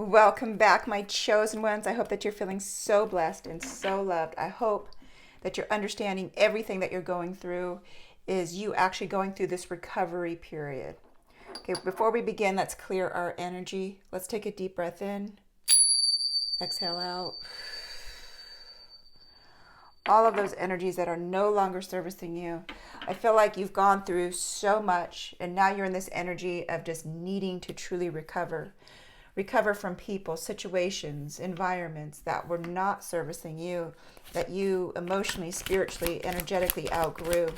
Welcome back, my chosen ones. I hope that you're feeling so blessed and so loved. I hope that you're understanding everything that you're going through is you actually going through this recovery period. Okay, before we begin, let's clear our energy. Let's take a deep breath in, exhale out. All of those energies that are no longer servicing you. I feel like you've gone through so much, and now you're in this energy of just needing to truly recover. Recover from people, situations, environments that were not servicing you, that you emotionally, spiritually, energetically outgrew.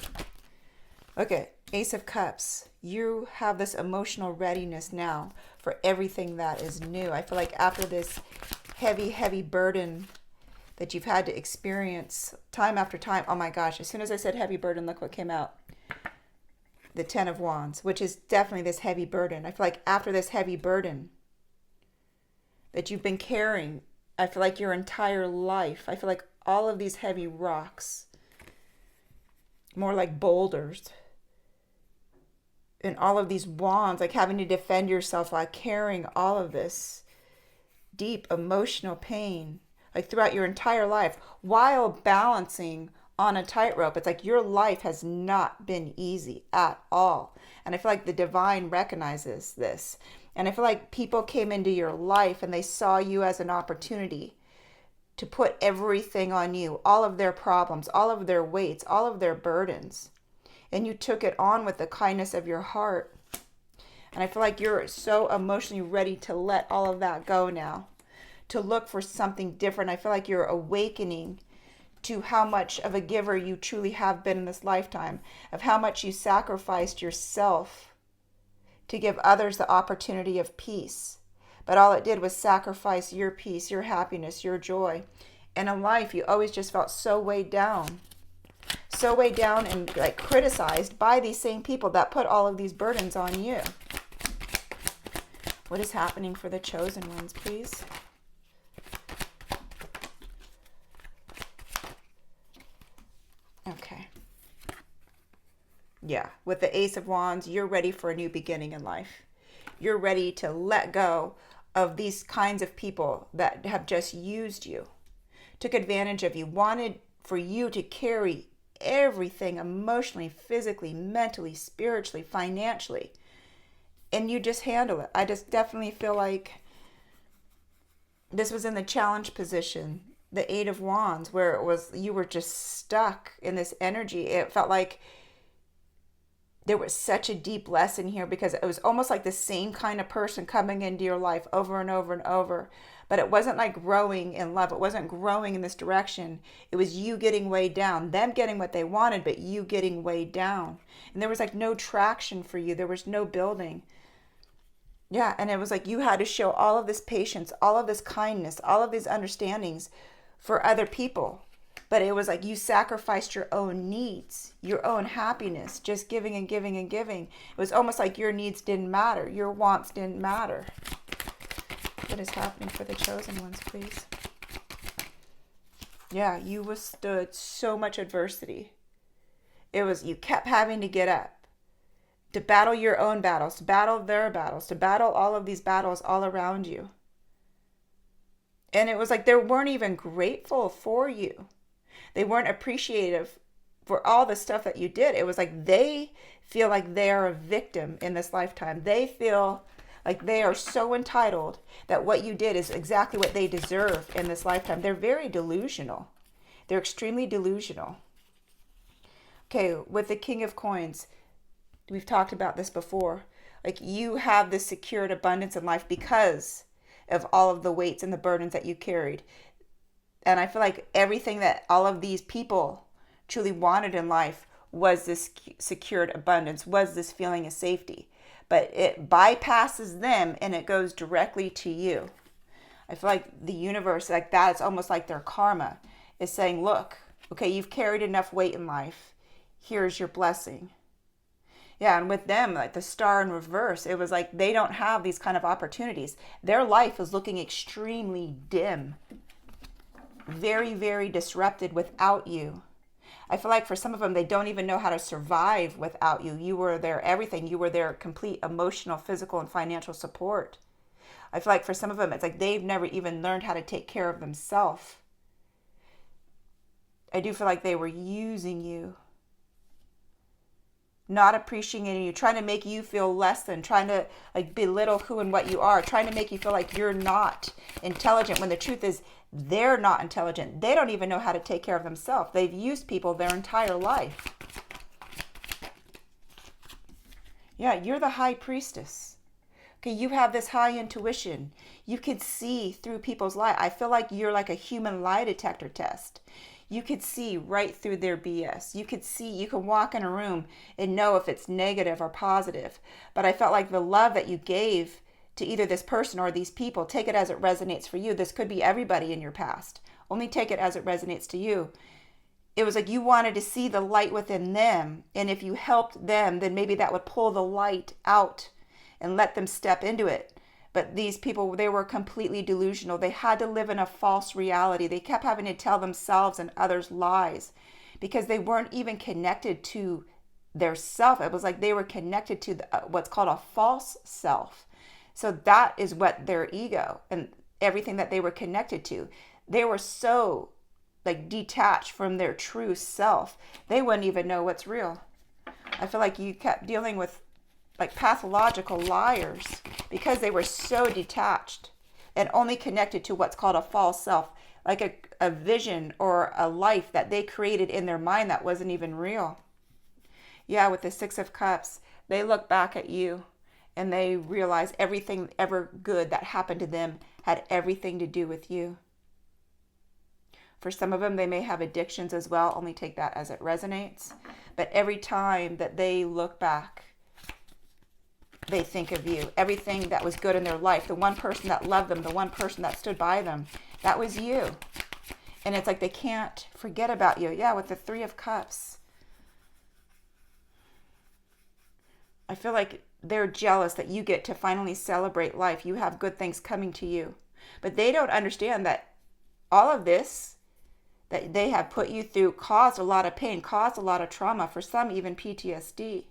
Okay, Ace of Cups. You have this emotional readiness now for everything that is new. I feel like after this heavy, heavy burden that you've had to experience time after time. Oh my gosh, as soon as I said heavy burden, look what came out. The Ten of Wands, which is definitely this heavy burden. I feel like after this heavy burden that you've been carrying, I feel like your entire life, I feel like all of these heavy rocks, more like boulders, and all of these wands, like having to defend yourself while carrying all of this deep emotional pain, like throughout your entire life, while balancing on a tightrope. It's like your life has not been easy at all. And I feel like the divine recognizes this. And I feel like people came into your life and they saw you as an opportunity to put everything on you, all of their problems, all of their weights, all of their burdens. And you took it on with the kindness of your heart. And I feel like you're so emotionally ready to let all of that go now, to look for something different. I feel like you're awakening to how much of a giver you truly have been in this lifetime, of how much you sacrificed yourself to give others the opportunity of peace. But all it did was sacrifice your peace, your happiness, your joy. And in life, you always just felt so weighed down. So weighed down and like criticized by these same people that put all of these burdens on you. What is happening for the chosen ones, please? Okay. Yeah, with the Ace of Wands, you're ready for a new beginning in life. You're ready to let go of these kinds of people that have just used you, took advantage of you, wanted for you to carry everything emotionally, physically, mentally, spiritually, financially, and you just handle it. I just definitely feel like this was in the challenge position, the Eight of Wands, where it was you were just stuck in this energy. It felt like there was such a deep lesson here because it was almost like the same kind of person coming into your life over and over and over. But it wasn't like growing in love. It wasn't growing in this direction. It was you getting weighed down, them getting what they wanted, but you getting weighed down. And there was like no traction for you. There was no building. Yeah, and it was like you had to show all of this patience, all of this kindness, all of these understandings for other people. But it was like you sacrificed your own needs, your own happiness, just giving and giving and giving. It was almost like your needs didn't matter, your wants didn't matter. What is happening for the chosen ones, please? Yeah, you withstood so much adversity. It was you kept having to get up to battle your own battles, to battle their battles, to battle all of these battles all around you. And it was like they weren't even grateful for you. They weren't appreciative for all the stuff that you did. It was like they feel like they are a victim in this lifetime. They feel like they are so entitled that what you did is exactly what they deserve in this lifetime. They're very delusional. They're extremely delusional. Okay, with the King of Coins, we've talked about this before. Like you have this secured abundance in life because of all of the weights and the burdens that you carried. And I feel like everything that all of these people truly wanted in life was this secured abundance, was this feeling of safety. But it bypasses them and it goes directly to you. I feel like the universe, like that, it's almost like their karma is saying, look, okay, you've carried enough weight in life. Here's your blessing. Yeah, and with them, like the star in reverse, it was like they don't have these kind of opportunities. Their life is looking extremely dim, very, very disrupted without you. I feel like for some of them, they don't even know how to survive without you. You were their everything. You were their complete emotional, physical, and financial support. I feel like for some of them, it's like they've never even learned how to take care of themselves. I do feel like they were using you, not appreciating you, trying to make you feel less than, trying to like belittle who and what you are, trying to make you feel like you're not intelligent, when the truth is they're not intelligent. They don't even know how to take care of themselves. They've used people their entire life. Yeah, you're the high priestess. Okay, you have this high intuition. You could see through people's life. I feel like you're like a human lie detector test. You could see right through their BS. You could see, you can walk in a room and know if it's negative or positive. But I felt like the love that you gave to either this person or these people, take it as it resonates for you. This could be everybody in your past. Only take it as it resonates to you. It was like you wanted to see the light within them. And if you helped them, then maybe that would pull the light out and let them step into it. But these people, they were completely delusional. They had to live in a false reality. They kept having to tell themselves and others lies because they weren't even connected to their self. It was like they were connected to what's called a false self. So that is what their ego and everything that they were connected to. They were so like detached from their true self. They wouldn't even know what's real. I feel like you kept dealing with like pathological liars because they were so detached and only connected to what's called a false self, like a vision or a life that they created in their mind that wasn't even real. Yeah, with the Six of Cups, they look back at you and they realize everything ever good that happened to them had everything to do with you. For some of them, they may have addictions as well. Only take that as it resonates. But every time that they look back, they think of you. Everything that was good in their life, the one person that loved them, the one person that stood by them, that was you. And it's like they can't forget about you. Yeah, with the Three of Cups. I feel like they're jealous that you get to finally celebrate life. You have good things coming to you. But they don't understand that all of this that they have put you through caused a lot of pain, caused a lot of trauma, for some even PTSD.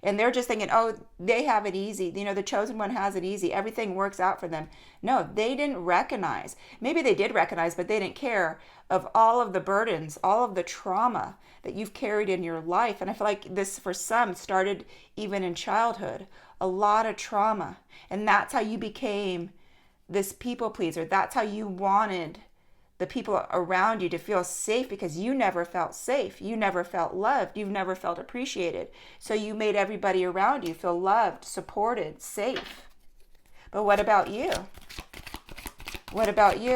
And they're just thinking, oh, they have it easy. You know, the chosen one has it easy. Everything works out for them. No, they didn't recognize. Maybe they did recognize, but they didn't care of all of the burdens, all of the trauma that you've carried in your life. And I feel like this, for some, started even in childhood. A lot of trauma. And that's how you became this people pleaser. That's how you wanted the people around you to feel safe, because you never felt safe. You never felt loved. You've never felt appreciated. So you made everybody around you feel loved, supported, safe. But what about you? What about you?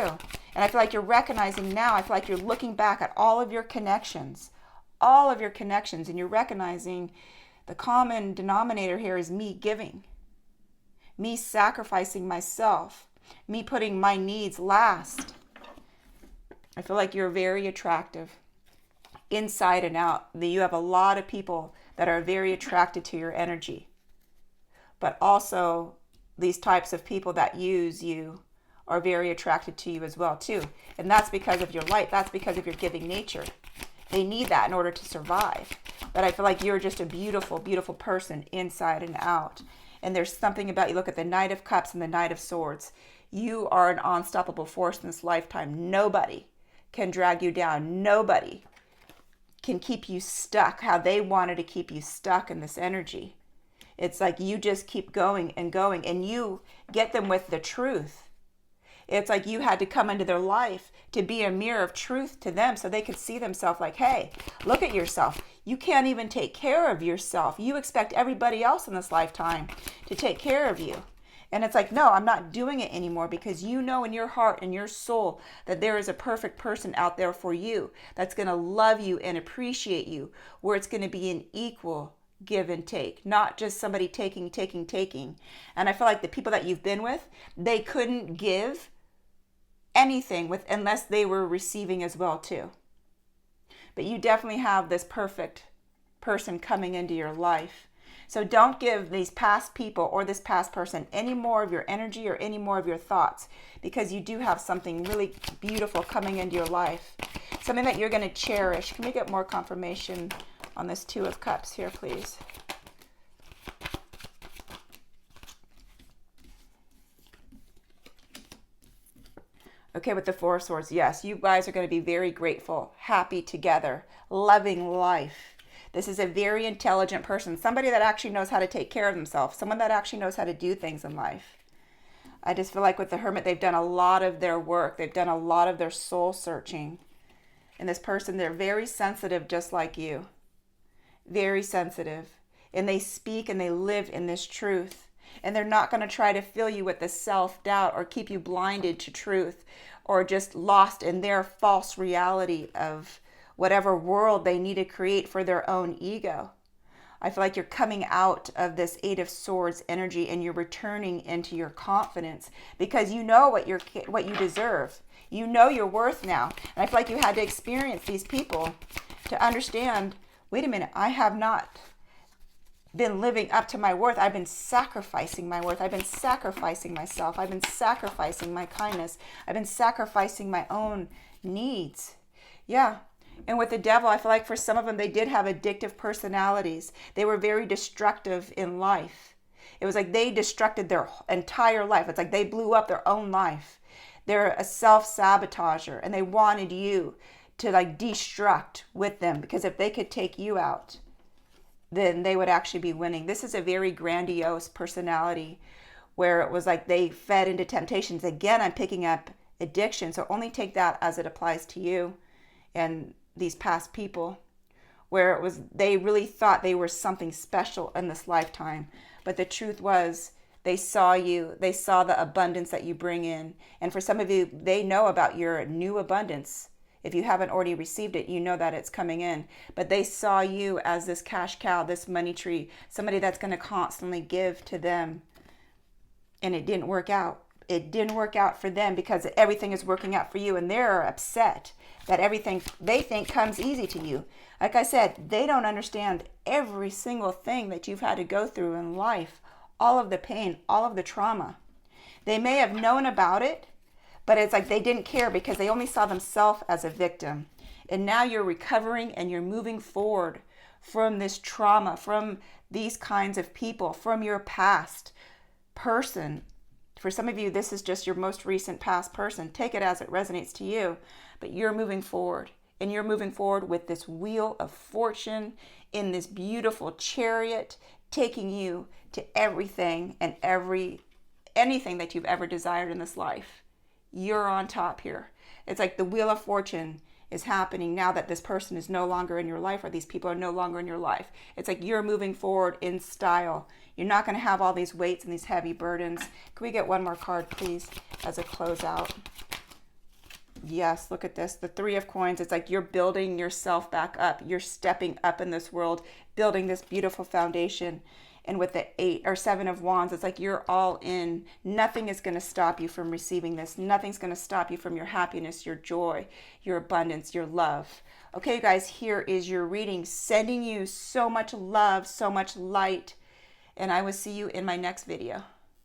And I feel like you're recognizing now, I feel like you're looking back at all of your connections, and you're recognizing the common denominator here is me giving, me sacrificing myself, me putting my needs last. I feel like you're very attractive inside and out. You have a lot of people that are very attracted to your energy. But also these types of people that use you are very attracted to you as well too. And that's because of your light. That's because of your giving nature. They need that in order to survive. But I feel like you're just a beautiful, beautiful person inside and out. And there's something about you. Look at the Knight of Cups and the Knight of Swords. You are an unstoppable force in this lifetime. Nobody can drag you down. Nobody can keep you stuck how they wanted to keep you stuck in this energy. It's like you just keep going and going, and you get them with the truth. It's like you had to come into their life to be a mirror of truth to them so they could see themselves like, hey, look at yourself. You can't even take care of yourself. You expect everybody else in this lifetime to take care of you. And it's like, no, I'm not doing it anymore, because you know in your heart and your soul that there is a perfect person out there for you that's going to love you and appreciate you, where it's going to be an equal give and take, not just somebody taking. And I feel like the people that you've been with, they couldn't give anything with unless they were receiving as well too. But you definitely have this perfect person coming into your life. So don't give these past people or this past person any more of your energy or any more of your thoughts, because you do have something really beautiful coming into your life. Something that you're going to cherish. Can we get more confirmation on this Two of Cups here, please? Okay, with the Four of Swords, yes, you guys are going to be very grateful, happy together, loving life. This is a very intelligent person, somebody that actually knows how to take care of themselves, someone that actually knows how to do things in life. I just feel like with the Hermit, they've done a lot of their work. They've done a lot of their soul searching. And this person, they're very sensitive, just like you. Very sensitive. And they speak and they live in this truth. And they're not going to try to fill you with the self-doubt or keep you blinded to truth or just lost in their false reality of whatever world they need to create for their own ego. I feel like you're coming out of this Eight of Swords energy and you're returning into your confidence because you know what you deserve. You know your worth now. And I feel like you had to experience these people to understand, wait a minute, I have not been living up to my worth. I've been sacrificing my worth. I've been sacrificing myself. I've been sacrificing my kindness. I've been sacrificing my own needs. Yeah. And with the Devil, I feel like for some of them, they did have addictive personalities. They were very destructive in life. It was like they destructed their entire life. It's like they blew up their own life. They're a self-sabotager, and they wanted you to like destruct with them because if they could take you out, then they would actually be winning. This is a very grandiose personality where it was like they fed into temptations. Again, I'm picking up addiction, so only take that as it applies to you and these past people, where it was they really thought they were something special in this lifetime. But the truth was they saw you, they saw the abundance that you bring in. And for some of you, they know about your new abundance. If you haven't already received it, you know that it's coming in. But they saw you as this cash cow, this money tree, somebody that's going to constantly give to them. And it didn't work out. It didn't work out for them because everything is working out for you. And they're upset that everything they think comes easy to you. Like I said, they don't understand every single thing that you've had to go through in life. All of the pain, all of the trauma. They may have known about it, but it's like they didn't care because they only saw themselves as a victim. And now you're recovering and you're moving forward from this trauma, from these kinds of people, from your past person. For some of you, this is just your most recent past person. Take it as it resonates to you. But you're moving forward. And you're moving forward with this wheel of fortune in this beautiful chariot, taking you to everything and anything that you've ever desired in this life. You're on top here. It's like the wheel of fortune is happening now that this person is no longer in your life or these people are no longer in your life. It's like you're moving forward in style. You're not going to have all these weights and these heavy burdens. Can we get one more card, please, as a closeout? Yes, look at this. The Three of Coins. It's like you're building yourself back up. You're stepping up in this world, building this beautiful foundation. And with the Seven of Wands, it's like you're all in. Nothing is going to stop you from receiving this. Nothing's going to stop you from your happiness, your joy, your abundance, your love. Okay, you guys, here is your reading. Sending you so much love, so much light. And I will see you in my next video.